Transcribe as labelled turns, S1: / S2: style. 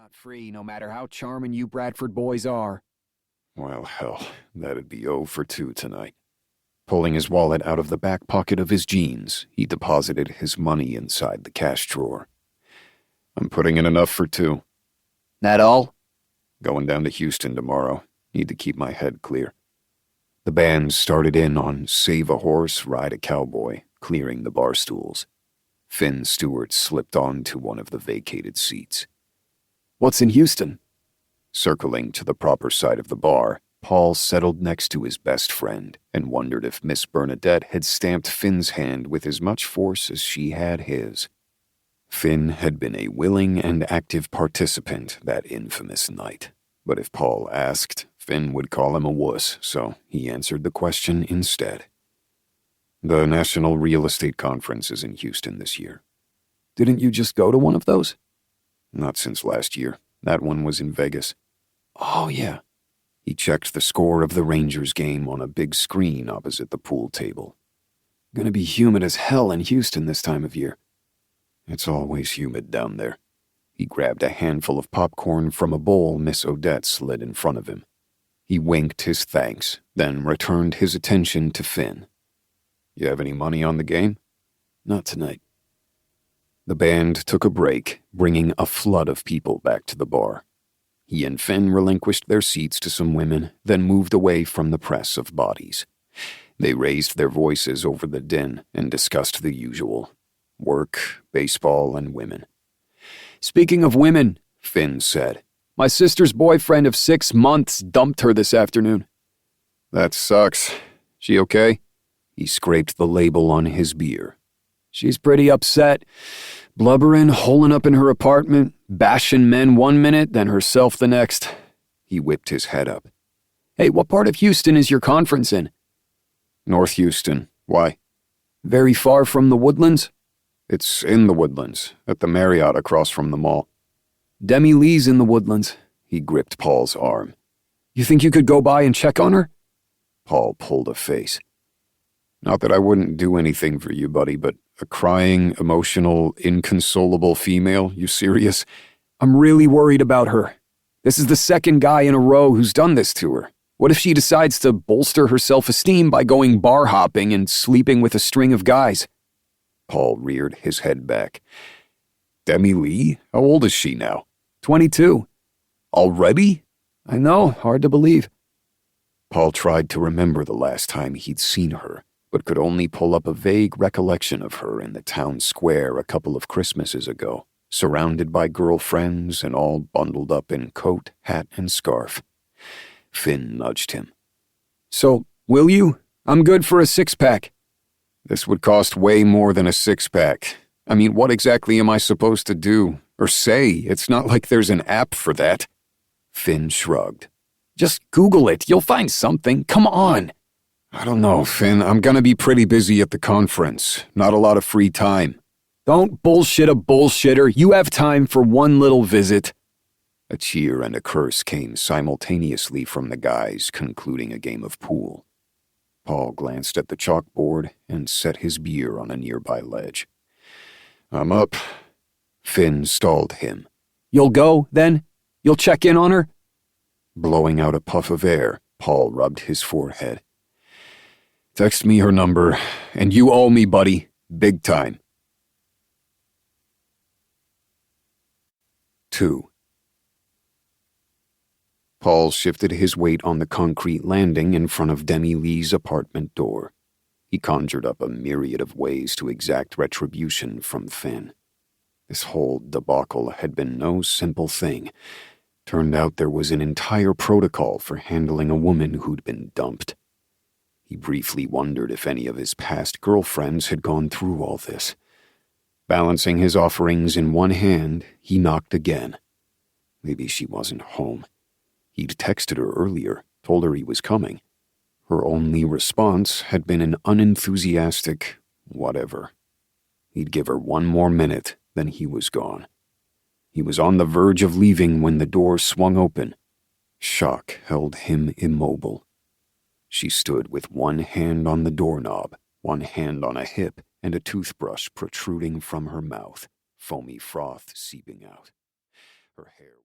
S1: not free, no matter how charming you Bradford boys are.
S2: Well, hell, that'd be 0 for 2 tonight. Pulling his wallet out of the back pocket of his jeans, he deposited his money inside the cash drawer. I'm putting in enough for 2.
S1: That all?
S2: Going down to Houston tomorrow. Need to keep my head clear. The band started in on Save a Horse, Ride a Cowboy, clearing the bar stools. Finn Stewart slipped onto one of the vacated seats.
S1: What's in Houston?
S2: Circling to the proper side of the bar, Paul settled next to his best friend and wondered if Miss Bernadette had stamped Finn's hand with as much force as she had his. Finn had been a willing and active participant that infamous night, but if Paul asked, Finn would call him a wuss, so he answered the question instead. The National Real Estate Conference is in Houston this year.
S1: Didn't you just go to one of those?
S2: Not since last year. That one was in Vegas.
S1: Oh, yeah.
S2: He checked the score of the Rangers game on a big screen opposite the pool table.
S1: Gonna be humid as hell in Houston this time of year.
S2: It's always humid down there. He grabbed a handful of popcorn from a bowl Miss Odette slid in front of him. He winked his thanks, then returned his attention to Finn. You have any money on the game?
S1: Not tonight.
S2: The band took a break, bringing a flood of people back to the bar. He and Finn relinquished their seats to some women, then moved away from the press of bodies. They raised their voices over the din and discussed the usual: work, baseball, and women.
S1: Speaking of women, Finn said, my sister's boyfriend of 6 months dumped her this afternoon.
S2: That sucks. She okay? He scraped the label on his beer.
S1: She's pretty upset. Blubbering, holing up in her apartment, bashing men 1 minute, then herself the next.
S2: He whipped his head up.
S1: Hey, what part of Houston is your conference in?
S2: North Houston. Why?
S1: Very far from the Woodlands?
S2: It's in the Woodlands, at the Marriott across from the mall.
S1: Demi Lee's in the Woodlands.
S2: He gripped Paul's arm.
S1: You think you could go by and check on her?
S2: Paul pulled a face. Not that I wouldn't do anything for you, buddy, but a crying, emotional, inconsolable female, you serious?
S1: I'm really worried about her. This is the second guy in a row who's done this to her. What if she decides to bolster her self-esteem by going bar hopping and sleeping with a string of guys?
S2: Paul reared his head back. Demi Lee? How old is she now?
S1: 22.
S2: Already?
S1: I know, hard to believe.
S2: Paul tried to remember the last time he'd seen her, but could only pull up a vague recollection of her in the town square a couple of Christmases ago, surrounded by girlfriends and all bundled up in coat, hat, and scarf. Finn nudged him.
S1: So, will you? I'm good for a 6-pack.
S2: This would cost way more than a 6-pack. I mean, what exactly am I supposed to do? Or say? It's not like there's an app for that. Finn shrugged.
S1: Just Google it. You'll find something. Come on.
S2: I don't know, Finn. I'm gonna be pretty busy at the conference. Not a lot of free time.
S1: Don't bullshit a bullshitter. You have time for one little visit.
S2: A cheer and a curse came simultaneously from the guys concluding a game of pool. Paul glanced at the chalkboard and set his beer on a nearby ledge. I'm up. Finn stalled him.
S1: You'll go, then? You'll check in on her?
S2: Blowing out a puff of air, Paul rubbed his forehead. Text me her number, and you owe me, buddy. Big time. 2. Paul shifted his weight on the concrete landing in front of Demi Lee's apartment door. He conjured up a myriad of ways to exact retribution from Finn. This whole debacle had been no simple thing. Turned out there was an entire protocol for handling a woman who'd been dumped. He briefly wondered if any of his past girlfriends had gone through all this. Balancing his offerings in one hand, he knocked again. Maybe she wasn't home. He'd texted her earlier, told her he was coming. Her only response had been an unenthusiastic whatever. He'd give her 1 more minute, then he was gone. He was on the verge of leaving when the door swung open. Shock held him immobile. She stood with one hand on the doorknob, one hand on a hip, and a toothbrush protruding from her mouth, foamy froth seeping out. Her hair